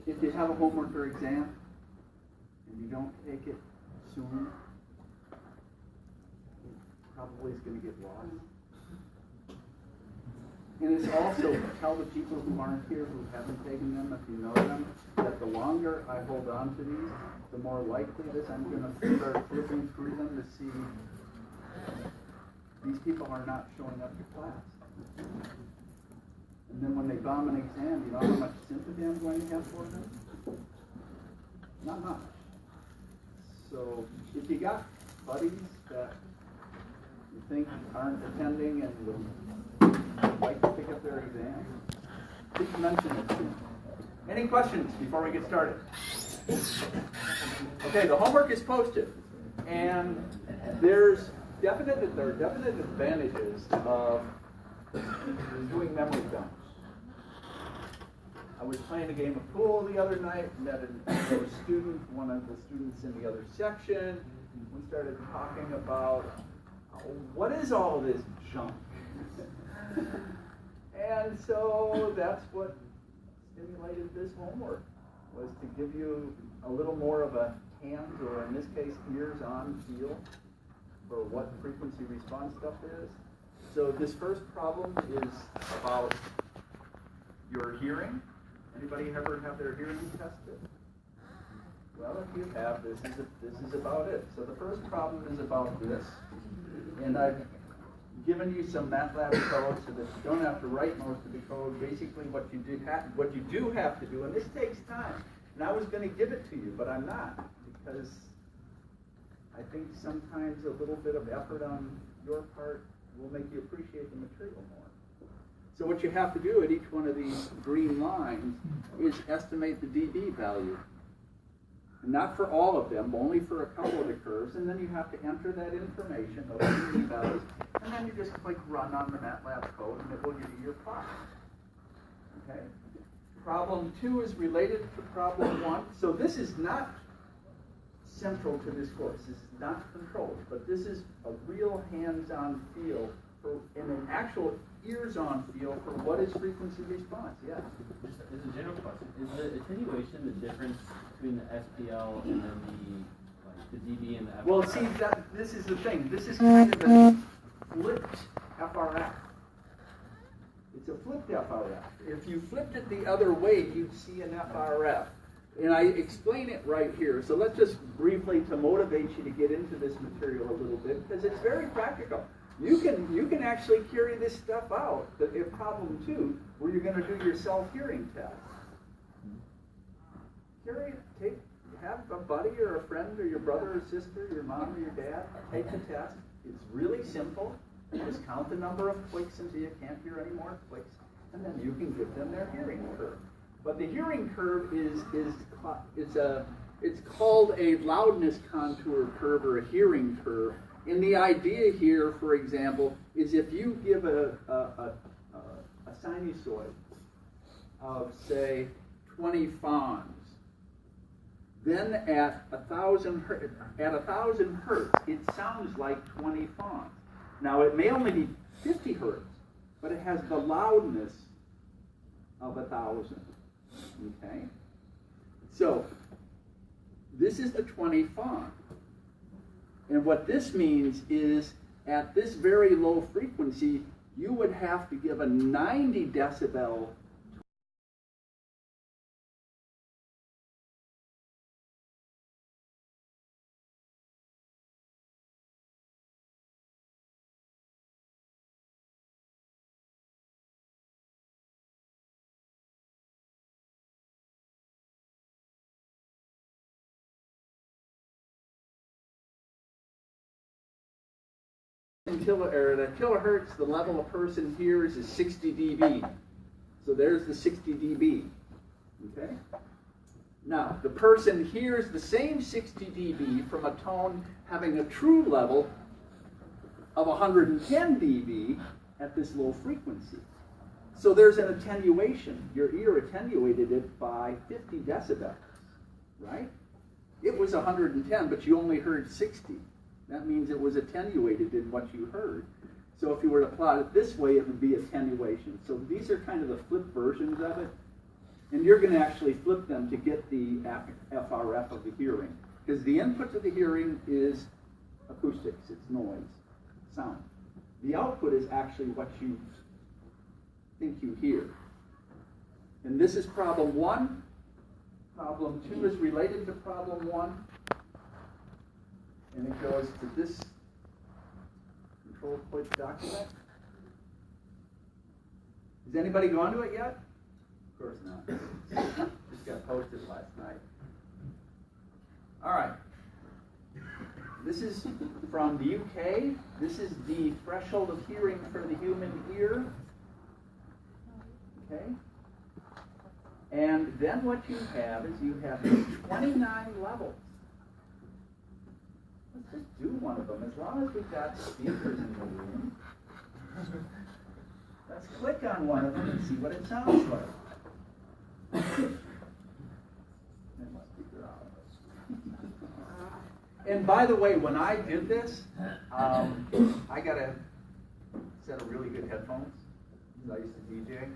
if you have a homework or exam and you don't take it soon, it probably is going to get lost. And it's also, tell the people who aren't here, who haven't taken them, if you know them, that the longer I hold on to these, the more likely it is I'm going to start flipping through them to see these people are not showing up to class. And then when they bomb an exam, you know how much sympathy I'm going to have for them? Not much. So if you got buddies that you think aren't attending and would like to pick up their exam, please mention it to me. Any questions before we get started? Okay, the homework is posted, and there are definite advantages of doing memory dumps. I was playing a game of pool the other night, met a student, one of the students in the other section. We started talking about what is all this junk? And so that's what stimulated this homework, was to give you a little more of a hands, or in this case, ears-on feel for what frequency response stuff is. So this first problem is about your hearing. Anybody ever have their hearing tested? Well, if you have, this is about it. So the first problem is about this, and I've given you some MATLAB code so that you don't have to write most of the code. Basically, what you do have to do, and this takes time. And I was going to give it to you, but I'm not, because I think sometimes a little bit of effort on your part will make you appreciate the material more. So what you have to do at each one of these green lines is estimate the dB value. And not for all of them, only for a couple of the curves, and then you have to enter that information of the dB values, and then you just click run on the MATLAB code, and it will give you your plot. Okay? Problem 2 is related to problem 1. So this is not central to this course. This is not controlled, but this is a real hands-on feel for, and an actual ears-on feel for what is frequency response. Yeah. Just as a general question, is the attenuation the difference between the SPL and then the dB and the FRF? Well, see, this is the thing. This is kind of a flipped FRF. It's a flipped FRF. If you flipped it the other way, you'd see an FRF. And I explain it right here. So let's just briefly, to motivate you to get into this material a little bit, because it's very practical. You can actually carry this stuff out. In problem 2, where you're going to do your self-hearing test. Have a buddy or a friend or your brother or sister, your mom or your dad, take the test. It's really simple. Just count the number of clicks until you can't hear any more clicks, and then you can give them their hearing curve. But the hearing curve it's called a loudness contour curve or a hearing curve. And the idea here, for example, is if you give a sinusoid of, say, 20 fons, then at 1,000 hertz, it sounds like 20 fons. Now, it may only be 50 hertz, but it has the loudness of 1,000. Okay? So, this is the 20 font. And what this means is, at this very low frequency, you would have to give a 90 decibel kilohertz, the level a person hears is 60 dB. So there's the 60 dB. Okay? Now, the person hears the same 60 dB from a tone having a true level of 110 dB at this low frequency. So there's an attenuation. Your ear attenuated it by 50 decibels, right? It was 110, but you only heard 60. That means it was attenuated in what you heard. So if you were to plot it this way, it would be attenuation. So these are kind of the flip versions of it. And you're going to actually flip them to get the FRF of the hearing. Because the input to the hearing is acoustics, it's noise, sound. The output is actually what you think you hear. And this is problem 1. Problem 2 is related to problem 1. And it goes to this control point document. Has anybody gone to it yet? Of course not. Just got posted last night. All right. This is from the UK. This is the threshold of hearing for the human ear. Okay? And then what you have is you have 29 levels. Let's just do one of them, as long as we've got speakers in the room. Let's click on one of them and see what it sounds like. And by the way, when I did this, I got a set of really good headphones. I used to DJ.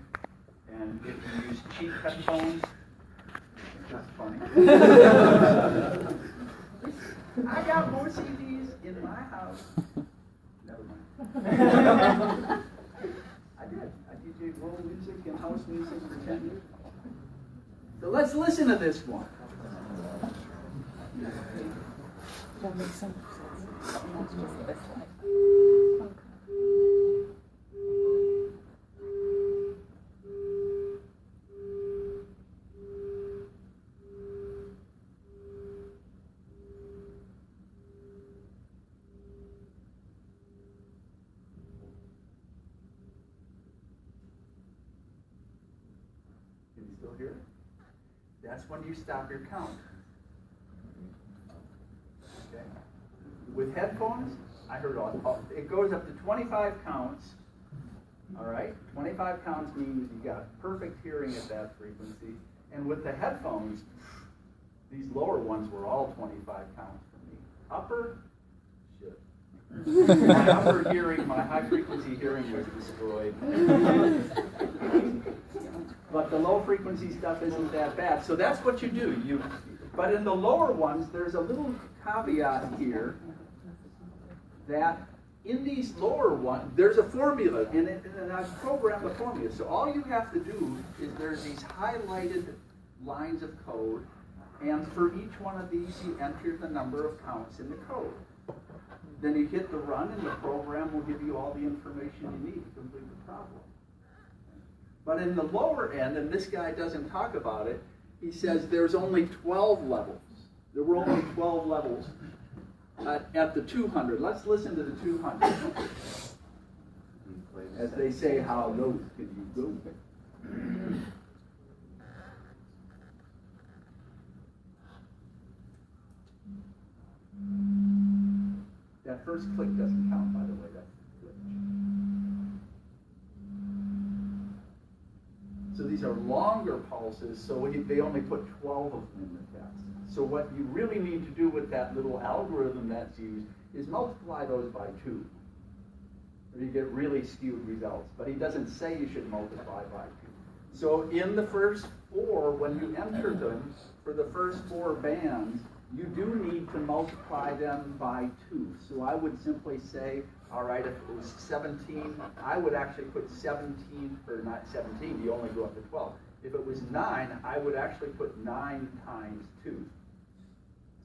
And if you use cheap headphones, that's funny. I got more CDs in my house. Never mind. I did. I DJed world music and house music for 10 years. So let's listen to this one. That makes some sense. That's just this way. Can you still hear it? That's when you stop your count. Okay. With headphones, I heard all. It goes up to 25 counts. All right, 25 counts means you got perfect hearing at that frequency. And with the headphones, these lower ones were all 25 counts for me. Upper, shit. My upper hearing, my high frequency hearing was destroyed. But the low frequency stuff isn't that bad. So that's what you do. But in the lower ones, there's a little caveat here that in these lower ones, there's a formula, and I've programmed the formula. So all you have to do is there's these highlighted lines of code, and for each one of these, you enter the number of counts in the code. Then you hit the run, and the program will give you all the information you need to complete the problem. But in the lower end, and this guy doesn't talk about it, he says there's only 12 levels. There were only 12 levels at the 200. Let's listen to the 200. As they say, how low can you go? That first click doesn't count, by the way. That's the glitch. So these are longer pulses, so they only put 12 of them in the test. So what you really need to do with that little algorithm that's used is multiply those by 2. Or you get really skewed results. But he doesn't say you should multiply by 2. So in the first 4, when you enter them, for the first 4 bands, you do need to multiply them by 2. So I would simply say, all right, if it was 17, I would actually put 17, or not 17, you only go up to 12. If it was 9, I would actually put 9 times 2.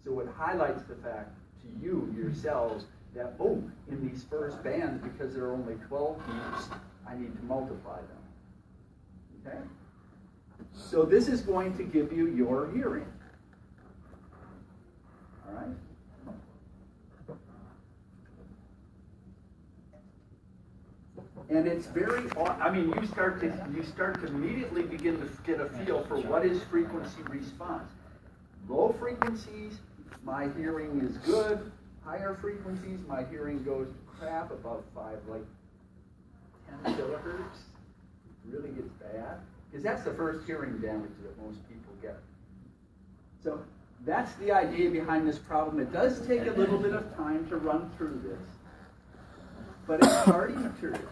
So it highlights the fact to you, yourselves, that, oh, in these first bands, because there are only 12 beats, I need to multiply them. Okay? So this is going to give you your hearing. All right? And it's very, I mean, you start to immediately begin to get a feel for what is frequency response. Low frequencies, my hearing is good. Higher frequencies, my hearing goes to crap above 5, like 10 kilohertz. It really gets bad. Because that's the first hearing damage that most people get. So that's the idea behind this problem. It does take a little bit of time to run through this. But it's hardy material.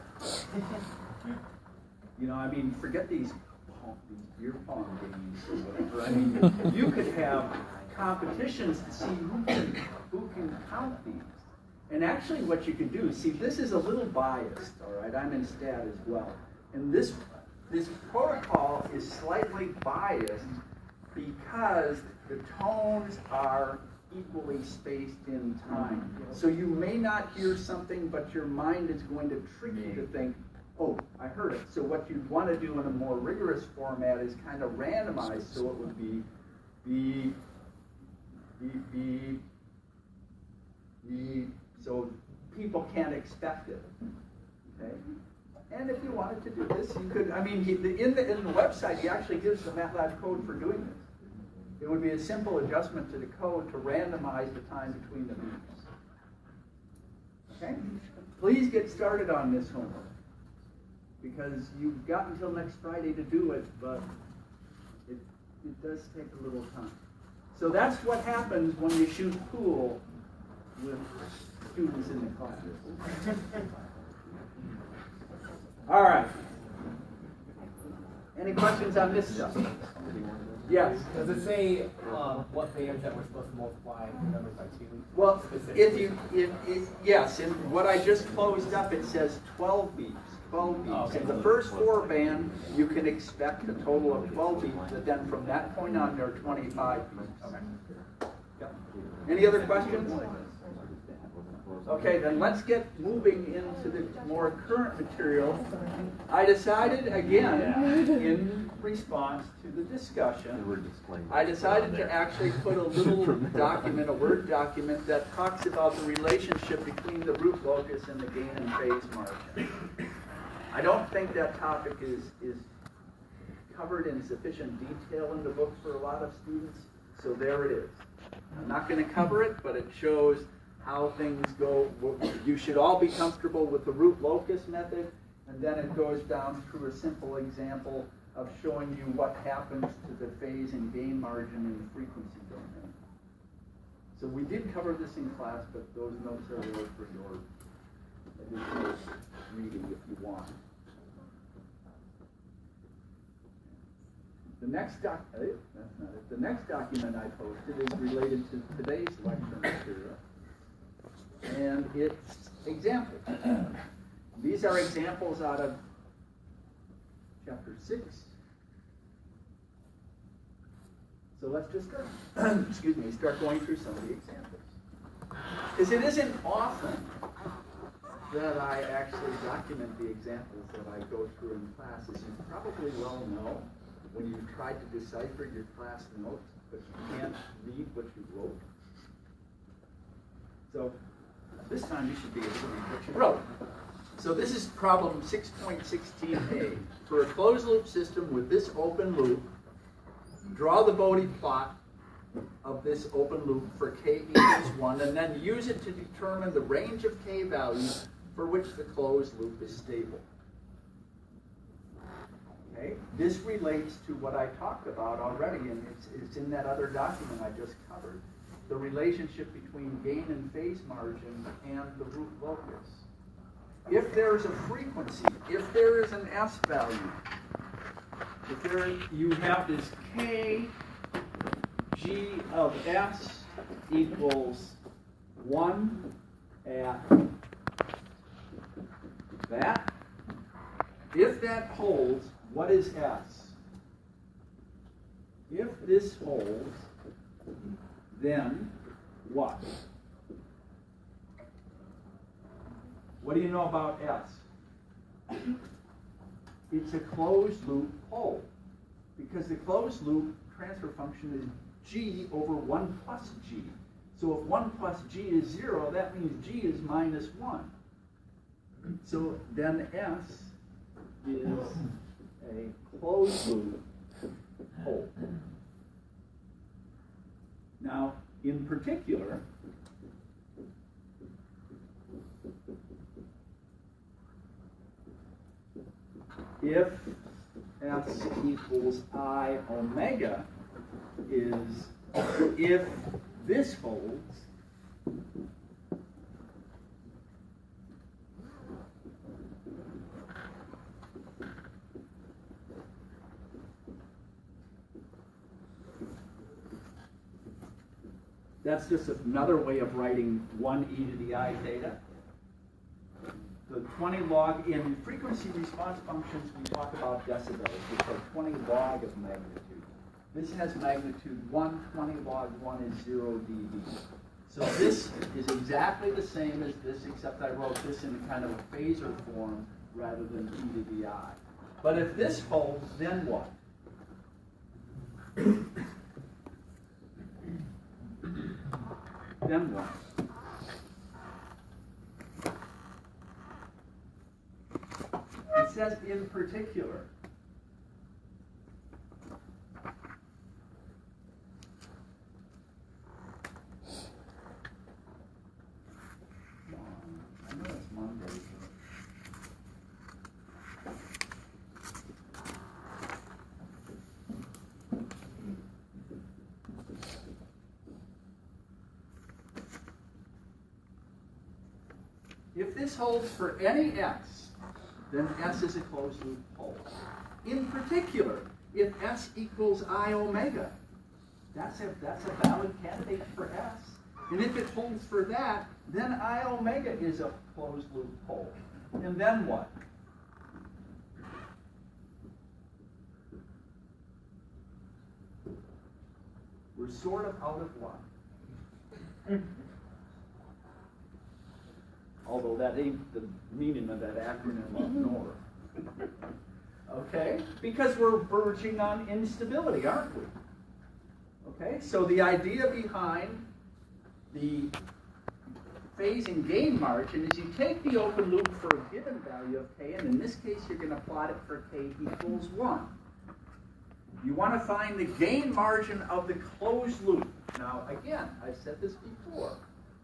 You know, I mean, forget these beer pong games or whatever. I mean, you could have competitions to see who can count these. And actually what you can do, see, this is a little biased, all right? I'm in stat as well. And this protocol is slightly biased because the tones are equally spaced in time. So you may not hear something, but your mind is going to trick you to think, oh, I heard it. So what you'd want to do in a more rigorous format is kind of randomize, so it would be beep, beep, beep, beep, so people can't expect it, okay? And if you wanted to do this, you could, I mean, in the website, he actually gives the MATLAB code for doing this. It would be a simple adjustment to the code to randomize the time between the beeps. Okay? Please get started on this homework, because you've got until next Friday to do it, but it does take a little time. So that's what happens when you shoot pool with students in the class. All right. Any questions on this stuff? Yes. Does it say what bands that we're supposed to multiply the numbers by 2? Well, yes, in what I just closed up, it says 12 beeps. 12 beeps. Oh, okay. In the first 4 band, you can expect a total of 12 beeps, but then from that point on, there are 25 beeps. Okay. Yep. Any other questions? Okay, then let's get moving into the more current material. I decided, again, in response to the discussion, I decided to actually put a little document, a Word document, that talks about the relationship between the root locus and the gain and phase margin. I don't think that topic is covered in sufficient detail in the book for a lot of students, so there it is. I'm not going to cover it, but it shows how things go. You should all be comfortable with the root locus method, and then it goes down through a simple example of showing you what happens to the phase and gain margin in the frequency domain. So we did cover this in class, but those notes are there for your additional reading if you want. The next The next document I posted is related to today's lecture material, and it's examples. These are examples out of chapter 6. So let's just start going through some of the examples. Because it isn't often that I actually document the examples that I go through in class. As you probably well know, when you tried to decipher your class notes, but you can't read what you wrote. So this time you should be able to read what you wrote. So this is problem 6.16a. For a closed loop system with this open loop, draw the Bode plot of this open loop for k equals 1, and then use it to determine the range of k values for which the closed loop is stable. Okay? This relates to what I talked about already, and it's in that other document I just covered. The relationship between gain and phase margin and the root locus. If there is a frequency, if there is an S value, you have this K G of S equals 1 at that. If that holds, what is S? If this holds, then what? What do you know about S? It's a closed loop pole, because the closed loop transfer function is G over 1 plus G. So if 1 plus G is 0, that means G is minus 1. So then S is a closed loop pole. Now, in particular, if S equals I omega is if this holds, That's just another way of writing 1 e to the I theta. The 20 log, in frequency response functions, we talk about decibels, which are 20 log of magnitude. This has magnitude 1, 20 log 1 is 0 dB. So this is exactly the same as this, except I wrote this in kind of a phasor form rather than e to the I. But if this holds, then what? Then what? It says in particular. I know it's Monday. If this holds for any S, then S is a closed loop pole. In particular, if S equals I omega, that's a valid candidate for S. And if it holds for that, then I omega is a closed loop pole. And then what? We're sort of out of luck. Although that ain't the meaning of that acronym of NOR. Okay? Because we're verging on instability, aren't we? Okay? So the idea behind the phase and gain margin is you take the open loop for a given value of k, and in this case you're going to plot it for k equals 1. You want to find the gain margin of the closed loop. Now, again, I've said this before.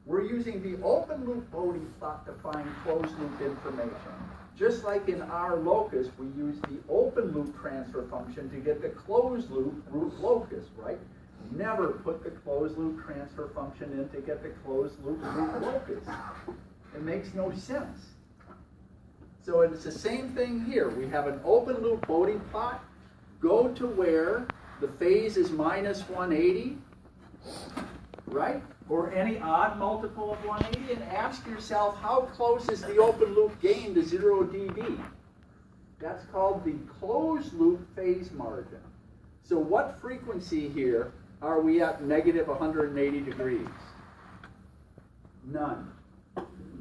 We're using the open loop Bode plot to find closed loop information. Just like in our locus, we use the open loop transfer function to get the closed loop root locus, right? Never put the closed loop transfer function in to get the closed loop root locus. It makes no sense. So it's the same thing here. We have an open loop Bode plot. Go to where the phase is minus 180, right? Or any odd multiple of 180, and ask yourself, how close is the open loop gain to 0 dB? That's called the closed loop phase margin. So what frequency here are we at negative 180 degrees? None.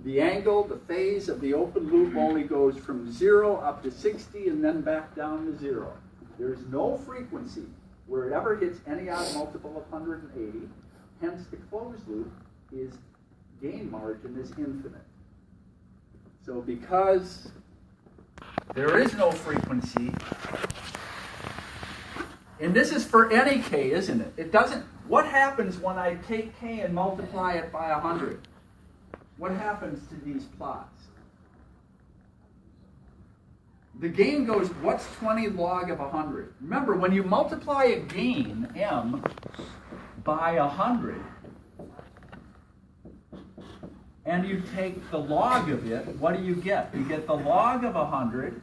The angle, the phase of the open loop only goes from 0 up to 60 and then back down to 0. There's no frequency where it ever hits any odd multiple of 180. Hence, the closed loop is gain margin is infinite. So because there is no frequency, and this is for any k, isn't it? It doesn't. What happens when I take k and multiply it by 100? What happens to these plots? The gain goes, what's 20 log of 100? Remember, when you multiply a gain, m, by 100, and you take the log of it, what do you get? You get the log of 100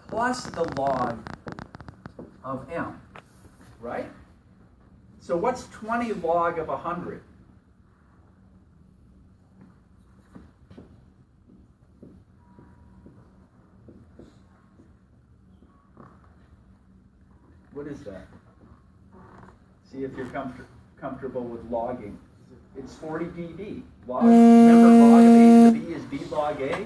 plus the log of m, right? So what's 20 log of 100? What is that? See if you're comfortable with logging. It's 40 dB. Log, remember, log of a to the b is b log a.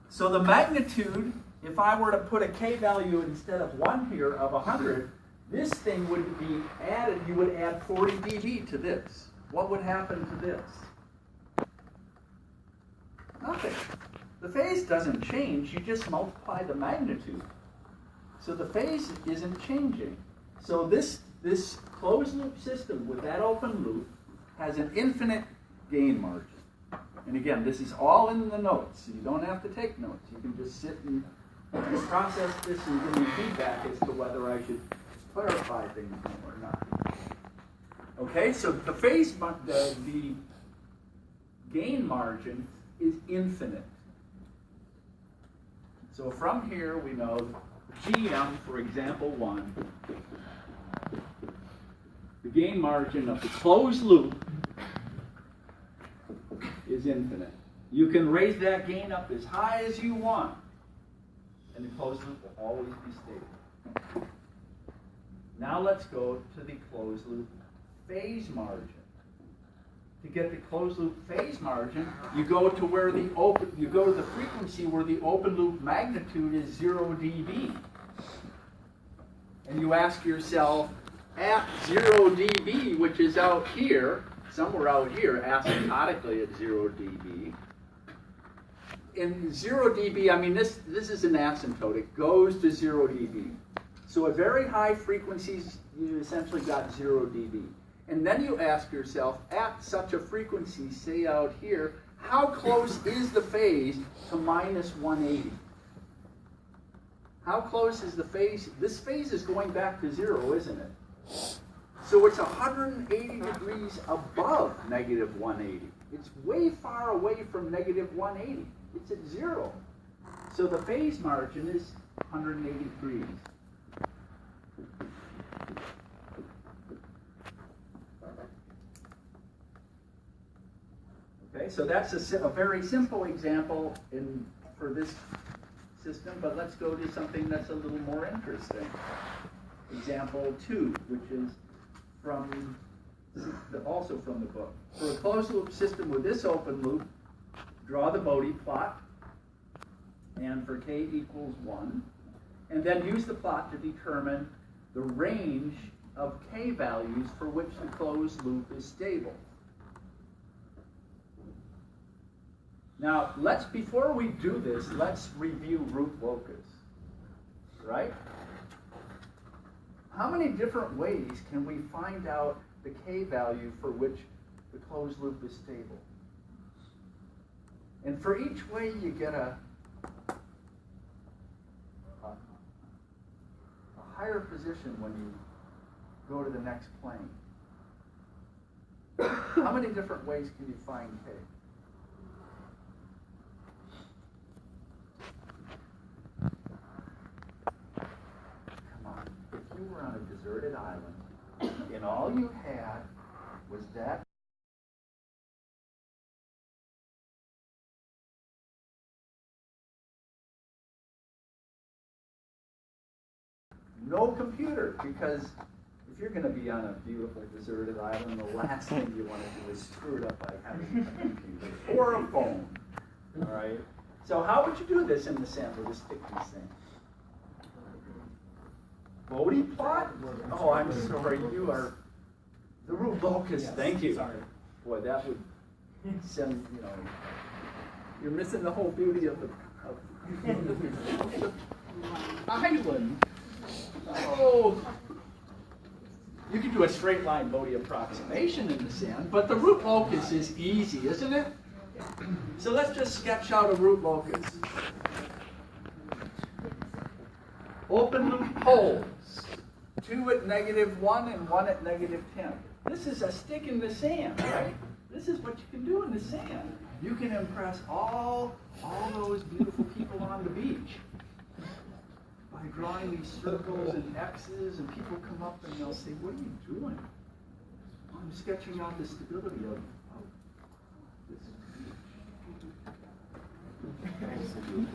So the magnitude, if I were to put a k value instead of 1 here of 100, this thing would be added, you would add 40 dB to this. What would happen to this? Nothing. The phase doesn't change, you just multiply the magnitude. So the phase isn't changing. So this closed loop system with that open loop has an infinite gain margin. And again, this is all in the notes, so you don't have to take notes. You can just sit and process this and give me feedback as to whether I should clarify things more or not. Okay, so the phase, the gain margin is infinite. So from here we know GM, for example 1, gain margin of the closed loop is infinite. You can raise that gain up as high as you want, and the closed loop will always be stable. Now let's go to the closed loop phase margin. To get the closed loop phase margin, you go to the frequency where the open loop magnitude is 0 dB. And you ask yourself, at 0 dB, which is out here, somewhere out here, asymptotically at 0 dB. In 0 dB, I mean, this is an asymptote. It goes to 0 dB. So at very high frequencies, you essentially got 0 dB. And then you ask yourself, at such a frequency, say out here, how close is the phase to minus 180? How close is the phase? This phase is going back to 0, isn't it? So it's 180 degrees above negative 180. It's way far away from negative 180. It's at 0. So the phase margin is 180 degrees. Okay, so that's a very simple example for this system, but let's go to something that's a little more interesting. Example 2, which is also from the book. For a closed loop system with this open loop, draw the Bode plot, and for k equals 1, and then use the plot to determine the range of k values for which the closed loop is stable. Now, before we do this, let's review root locus, right? How many different ways can we find out the k value for which the closed loop is stable? And for each way, you get a higher position when you go to the next plane. How many different ways can you find k? You were on a deserted island, and all you had was that no computer, because if you're going to be on a beautiful deserted island, the last thing you want to do is screw it up by having a computer or a phone. All right. So how would you do this in the sand with a sticky thing? Bode plot? Oh, I'm sorry. You are the root locus. Yes, thank you. Sorry. Boy, that would send, you're missing the whole beauty of the island. Oh, you can do a straight line Bode approximation in the sand, but the root locus is easy, isn't it? So let's just sketch out a root locus. Open loop poles, 2 at -1 and 1 at -10. This is a stick in the sand, right? This is what you can do in the sand. You can impress all those beautiful people on the beach by drawing these circles and X's, and people come up and they'll say, "What are you doing?" I'm sketching out the stability of this beach.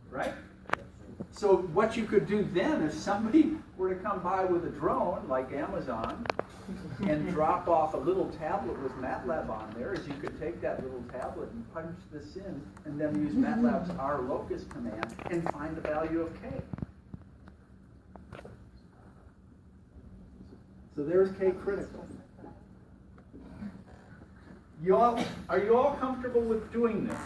Right? So what you could do then, if somebody were to come by with a drone, like Amazon, and drop off a little tablet with MATLAB on there, is you could take that little tablet and punch this in, and then use MATLAB's rlocus command and find the value of k. So there's k critical. Are you all comfortable with doing this?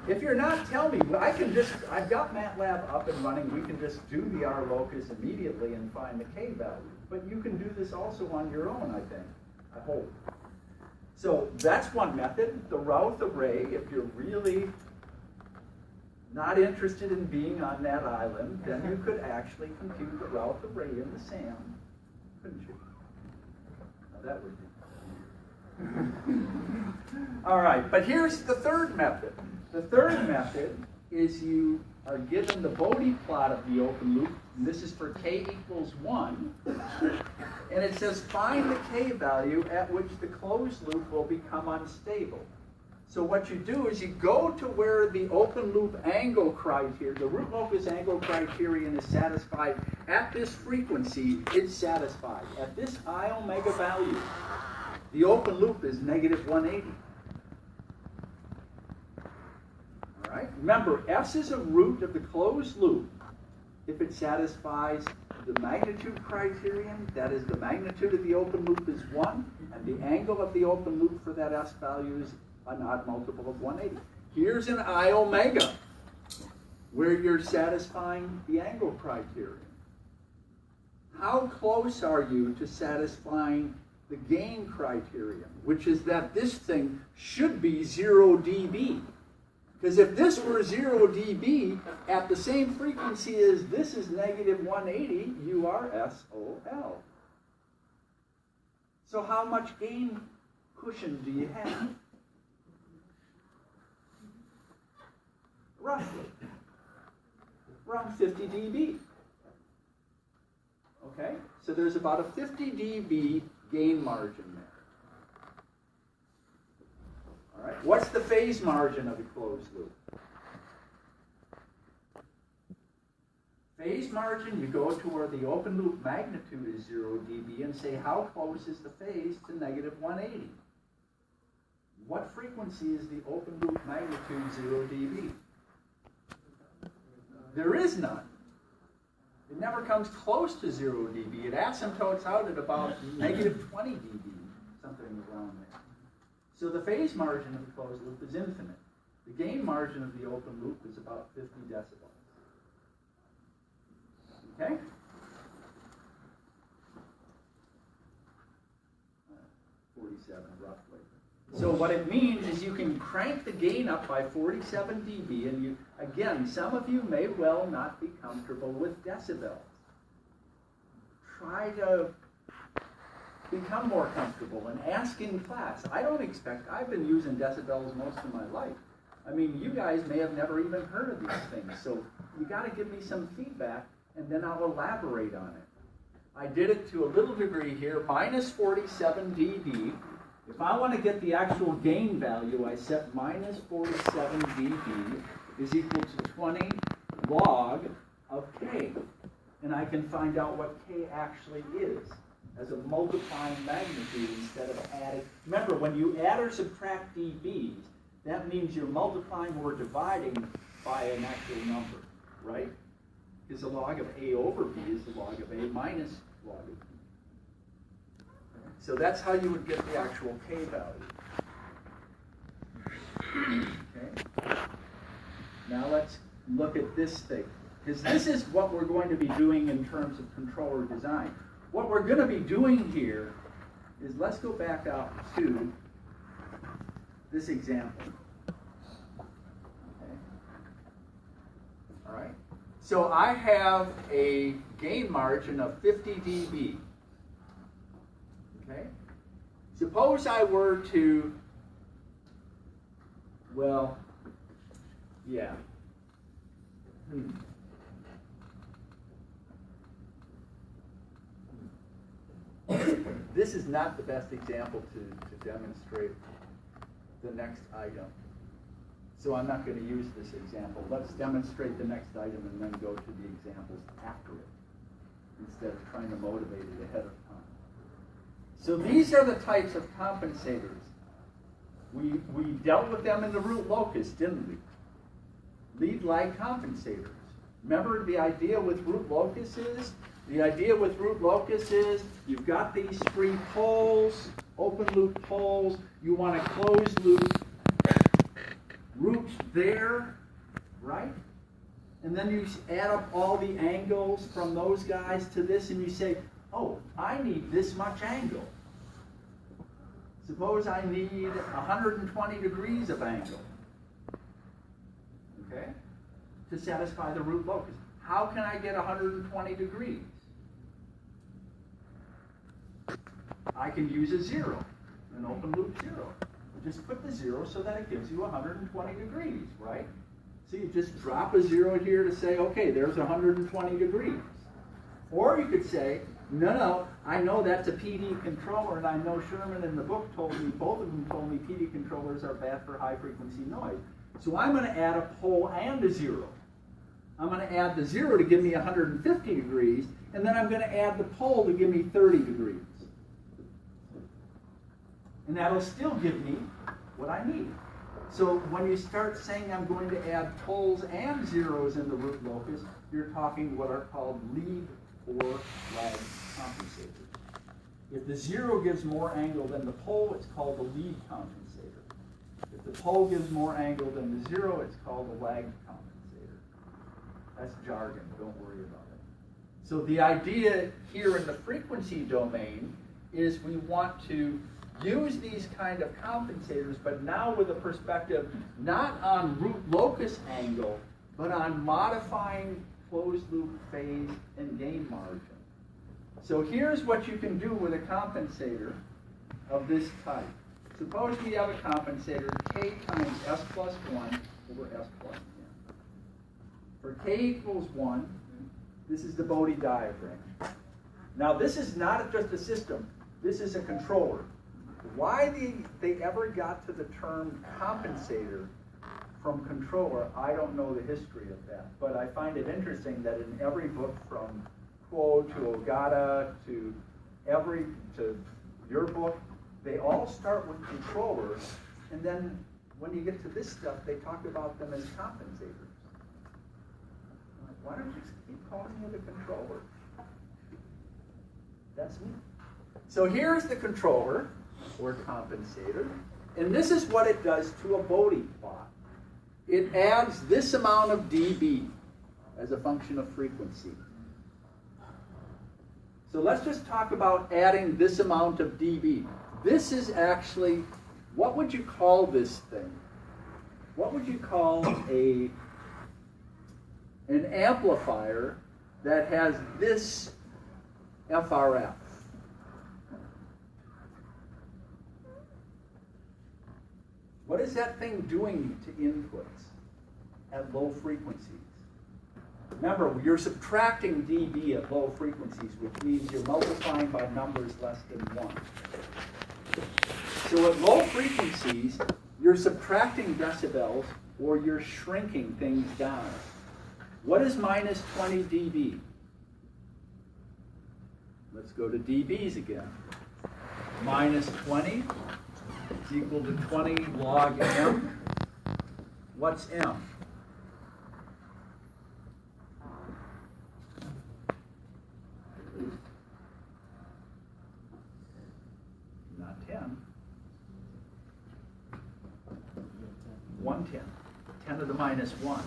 If you're not, tell me. I've got MATLAB up and running. We can just do the R locus immediately and find the K value. But you can do this also on your own, I think. I hope. So that's one method, the Routh array. If you're really not interested in being on that island, then you could actually compute the Routh array in the SAM, couldn't you? Now that would be. All right, but here's the third method. The third method is you are given the Bode plot of the open loop, and this is for k equals 1, and it says find the k value at which the closed loop will become unstable. So what you do is you go to where the open loop angle criteria, the root locus angle criterion is satisfied at this frequency, it's satisfied. At this I omega value, the open loop is negative 180. All right? Remember, S is a root of the closed loop if it satisfies the magnitude criterion, that is the magnitude of the open loop is 1, and the angle of the open loop for that S value is an odd multiple of 180. Here's an I omega, where you're satisfying the angle criterion. How close are you to satisfying the gain criterion, which is that this thing should be 0 dB? Because if this were 0 dB at the same frequency as this is negative 180, you are SOL. So how much gain cushion do you have? Roughly. Around 50 dB. Okay? So there's about a 50 dB gain margin there. All right? What's the phase margin of the closed loop? Phase margin, you go to where the open loop magnitude is 0 dB and say how close is the phase to negative 180? What frequency is the open loop magnitude 0 dB? There is none. It never comes close to 0 dB. It asymptotes out at about negative 20 dB, something around there. So the phase margin of the closed loop is infinite. The gain margin of the open loop is about 50 decibels. Okay? 47 roughly. So what it means is you can crank the gain up by 47 dB, and you, again, some of you may well not be comfortable with decibels. Try to become more comfortable and ask in class. I've been using decibels most of my life. I mean, you guys may have never even heard of these things, so you got to give me some feedback, and then I'll elaborate on it. I did it to a little degree here, minus 47 dB. If I want to get the actual gain value, I set minus 47 dB is equal to 20 log of K. And I can find out what K actually is as a multiplying magnitude instead of adding. Remember, when you add or subtract dBs, that means you're multiplying or dividing by an actual number, right? Because the log of A over B is the log of A minus log of B. So that's how you would get the actual K value. Okay. Now let's look at this thing. Because this is what we're going to be doing in terms of controller design. What we're going to be doing here is, let's go back out to this example. Okay. All right. So I have a gain margin of 50 dB. Okay? Suppose I were to, well, yeah. This is not the best example to demonstrate the next item. So I'm not going to use this example. Let's demonstrate the next item and then go to the examples after it, instead of trying to motivate it ahead of time. So these are the types of compensators. We dealt with them in the root locus, didn't we? Lead-lag compensators. Remember the idea with root locus is? The idea with root locus is you've got these three poles, open loop poles. You want a closed loop root there, right? And then you add up all the angles from those guys to this, and you say, oh, I need this much angle. Suppose I need 120 degrees of angle, okay, to satisfy the root locus. How can I get 120 degrees? I can use a zero, an open loop zero. Just put the zero so that it gives you 120 degrees, right? So you just drop a zero here to say, okay, there's 120 degrees. Or you could say, no, I know that's a PD controller, and I know Sherman in the book told me, both of them told me PD controllers are bad for high frequency noise. So I'm going to add a pole and a zero. I'm going to add the zero to give me 150 degrees, and then I'm going to add the pole to give me 30 degrees. And that'll still give me what I need. So when you start saying I'm going to add poles and zeros in the root locus, you're talking what are called lead or lag compensators. If the zero gives more angle than the pole, it's called the lead compensator. If the pole gives more angle than the zero, it's called the lag compensator. That's jargon, don't worry about it. So the idea here in the frequency domain is we want to use these kind of compensators, but now with a perspective not on root locus angle, but on modifying closed loop phase and gain margin. So here's what you can do with a compensator of this type. Suppose we have a compensator K times S plus 1 over S plus n. For K equals 1, this is the Bodie diagram. Now this is not just a system, this is a controller. Why they ever got to the term compensator from controller, I don't know the history of that. But I find it interesting that in every book from Quo to Ogata to your book, they all start with controllers, and then when you get to this stuff, they talk about them as compensators. Why don't you keep calling it a controller? That's me. So here's the controller, or compensator, and this is what it does to a Bodie plot. It adds this amount of dB as a function of frequency. So let's just talk about adding this amount of dB. This is actually, what would you call this thing? What would you call an amplifier that has this FRF? What is that thing doing to inputs at low frequencies? Remember, you're subtracting dB at low frequencies, which means you're multiplying by numbers less than 1. So at low frequencies, you're subtracting decibels or you're shrinking things down. What is minus 20 dB? Let's go to dBs again. Minus 20 is equal to 20 log M. What's M? Not 10. 110. 10 to the minus 1.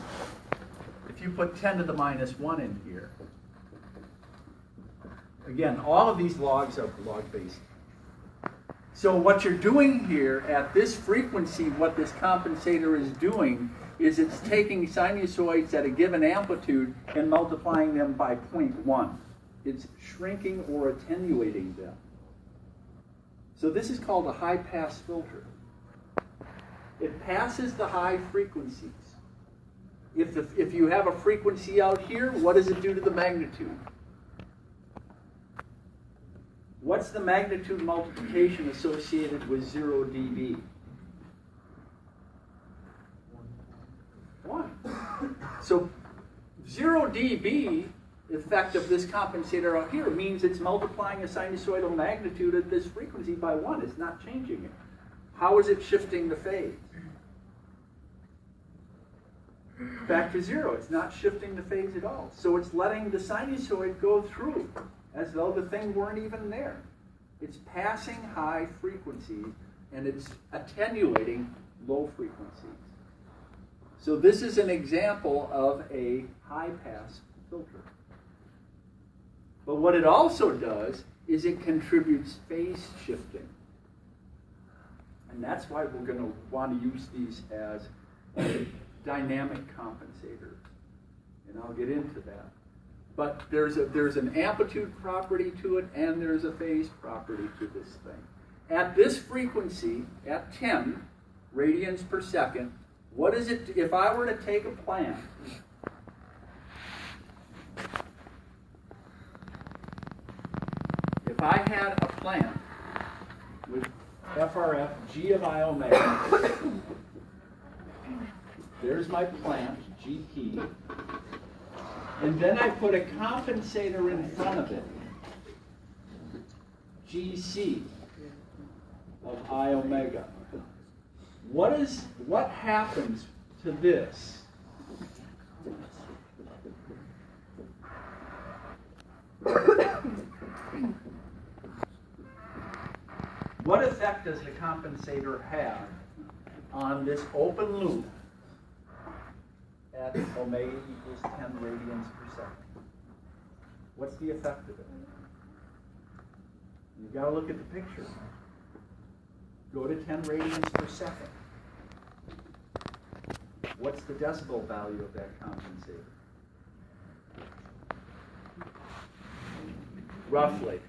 If you put 10 to the minus 1 in here, again, all of these logs are log-based. So what you're doing here at this frequency, what this compensator is doing, is it's taking sinusoids at a given amplitude and multiplying them by 0.1. It's shrinking or attenuating them. So this is called a high-pass filter. It passes the high frequencies. If you have a frequency out here, what does it do to the magnitude? What's the magnitude multiplication associated with 0 dB? 1. So 0 dB effect of this compensator out here means it's multiplying a sinusoidal magnitude at this frequency by 1. It's not changing it. How is it shifting the phase? Back to 0. It's not shifting the phase at all. So it's letting the sinusoid go through as though the thing weren't even there. It's passing high frequencies and it's attenuating low frequencies. So this is an example of a high-pass filter. But what it also does is it contributes phase shifting. And that's why we're going to want to use these as dynamic compensators. And I'll get into that. But there's an amplitude property to it, and there's a phase property to this thing. At this frequency, at 10 radians per second, what is it, if I were to take a plant, if I had a plant with FRF G of I omega, there's my plant, GP, and then I put a compensator in front of it, GC of I omega. What happens to this? What effect does the compensator have on this open loop at omega equals 10 radians per second? What's the effect of it? You've got to look at the picture. Go to 10 radians per second. What's the decibel value of that compensator? Roughly.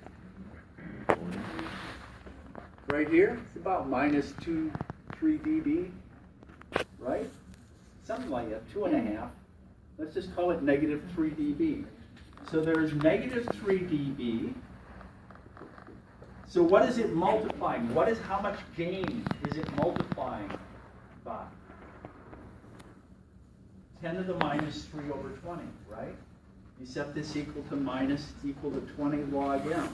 Right here, it's about minus 3 dB, right? Something like that, 2.5. Let's just call it negative 3 dB. So there's negative 3 dB. So what is it multiplying? How much gain is it multiplying by? 10 to the minus 3 over 20, right? You set this equal to 20 log m.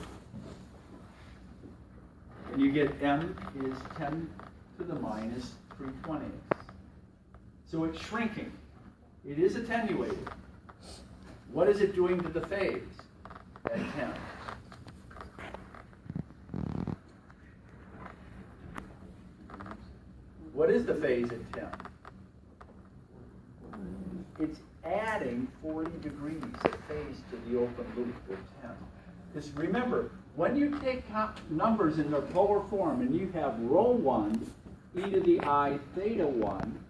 And you get m is 10 to the minus 3/20. So it's shrinking. It is attenuated. What is it doing to the phase at 10? What is the phase at 10? It's adding 40 degrees of phase to the open loop at 10. Because remember, when you take numbers in their polar form and you have rho 1 e to the I theta 1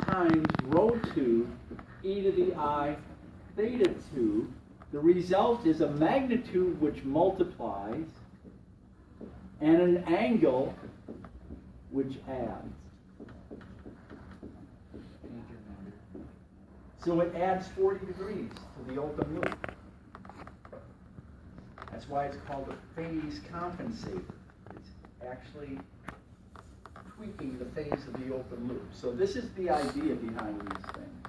times rho 2 e to the I theta 2, the result is a magnitude which multiplies and an angle which adds. So it adds 40 degrees to the open loop. That's why it's called a phase compensator. It's actually tweaking the phase of the open loop. So this is the idea behind these things.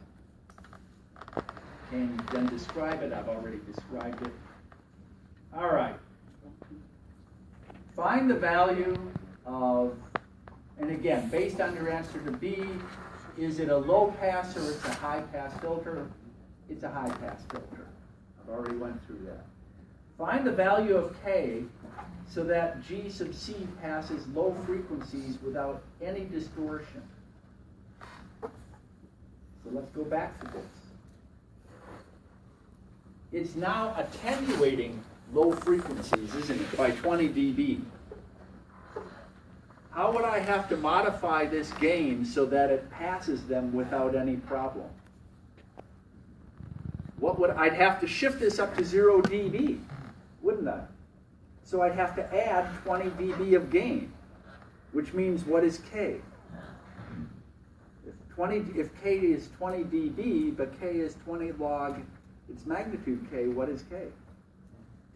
And then describe it. I've already described it. All right. Find the value of, and again, based on your answer to B, is it a low pass or it's a high pass filter? It's a high pass filter. I've already went through that. Find the value of K so that G sub C passes low frequencies without any distortion. So let's go back to this. It's now attenuating low frequencies, isn't it, by 20 dB. How would I have to modify this gain so that it passes them without any problem? I'd have to shift this up to 0 dB, wouldn't I? So I'd have to add 20 dB of gain, which means what is K? If K is 20 dB, but K is 20 log its magnitude K, what is K?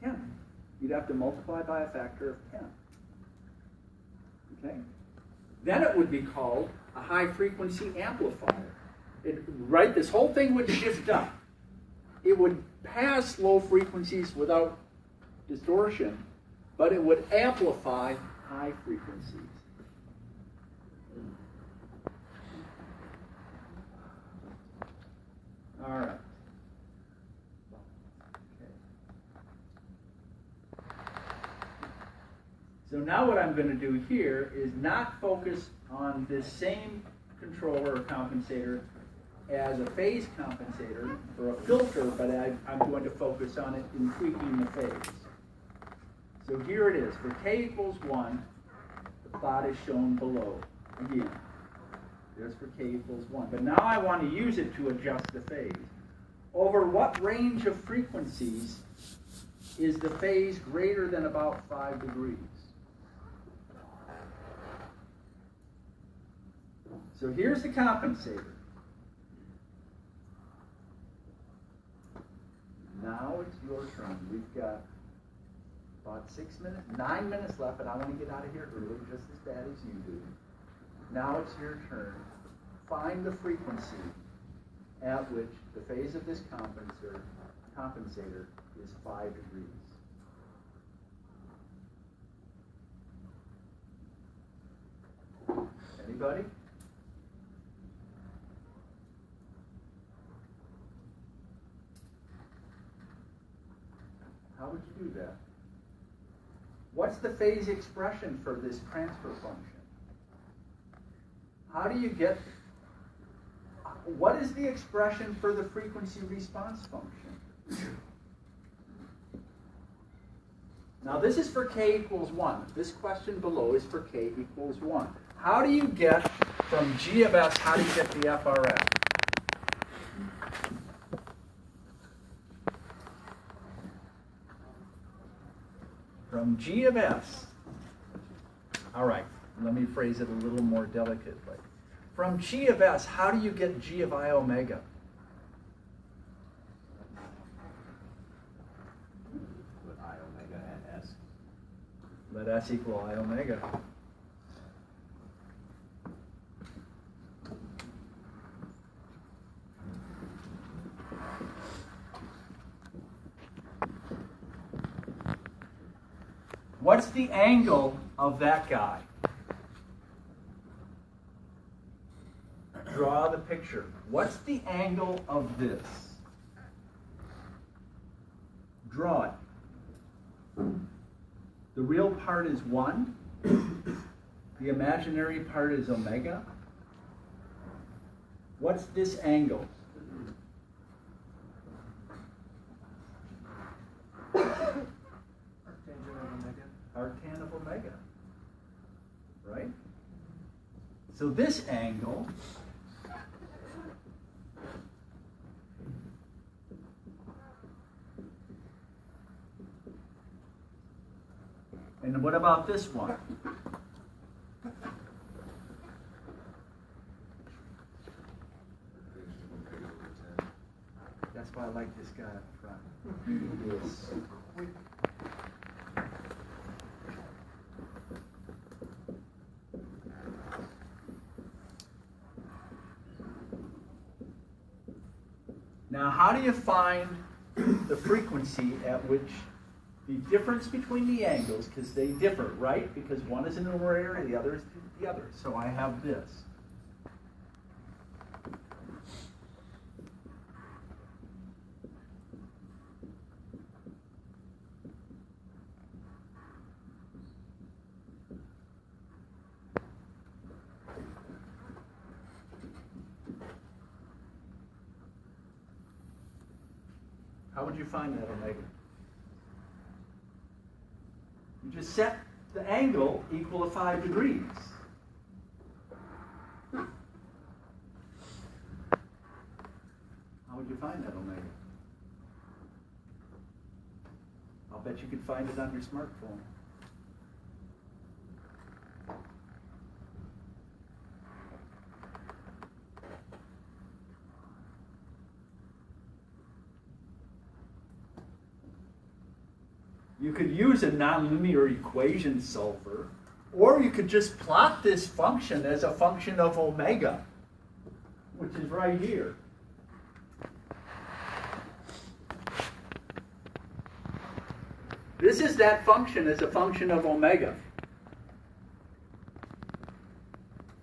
10. You'd have to multiply by a factor of 10. Okay? Then it would be called a high-frequency amplifier. Right? This whole thing would shift up. It would pass low frequencies without distortion, but it would amplify high frequencies. All right. So now what I'm going to do here is not focus on this same controller or compensator, as a phase compensator for a filter, but I'm going to focus on it in tweaking the phase. So here it is. For k equals 1, the plot is shown below. Again, there's for k equals 1. But now I want to use it to adjust the phase. Over what range of frequencies is the phase greater than about 5 degrees? So here's the compensator. Now it's your turn. We've got about 9 minutes left, and I want to get out of here early, just as bad as you do. Now it's your turn. Find the frequency at which the phase of this compensator is 5 degrees. Anybody? How would you do that? What's the phase expression for this transfer function? How do you get, what is the expression for the frequency response function? Now this is for k equals 1. This question below is for k equals 1. How do you get from g of s, how do you get the FRF? From g of s, all right, let me phrase it a little more delicately. From g of s, how do you get g of I omega? Put I omega at S. Let s equal I omega. What's the angle of that guy? Draw the picture. What's the angle of this? Draw it. The real part is 1. The imaginary part is omega. What's this angle? Arctan of omega, right? So this angle and what about this one? That's why I like this guy up front. He is quick. Now, how do you find the frequency at which the difference between the angles, because they differ, right? Because one is in the numerator, the other is the other. So I have this. How would you find that omega? You just set the angle equal to 5 degrees. How would you find that omega? I'll bet you could find it on your smartphone. You could use a nonlinear equation solver, or you could just plot this function as a function of omega, which is right here. This is that function as a function of omega.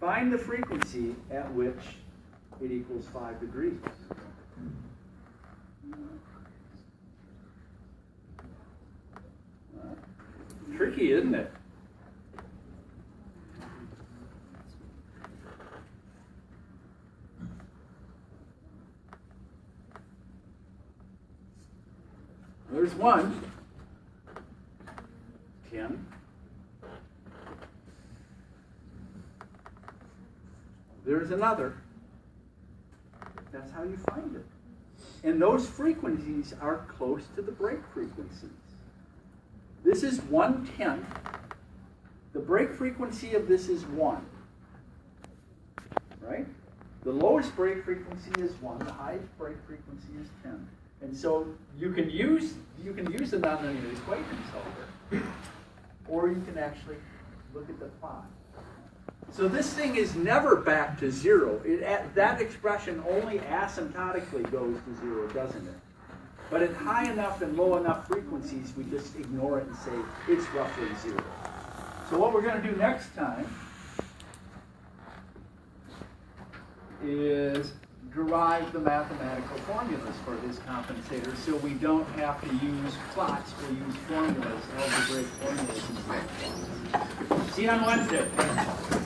Find the frequency at which it equals 5 degrees. Tricky, isn't it? There's one. 10. There's another. That's how you find it. And those frequencies are close to the break frequencies. This is 1/10. The break frequency of this is 1. Right? The lowest break frequency is 1. The highest break frequency is 10. And so you can use the nonlinear equation solver, or you can actually look at the plot. So this thing is never back to 0. That expression only asymptotically goes to 0, doesn't it? But at high enough and low enough frequencies, we just ignore it and say it's roughly 0. So what we're going to do next time is derive the mathematical formulas for this compensator so we don't have to use plots, we'll use formulas, algebraic formulas. See you on Wednesday.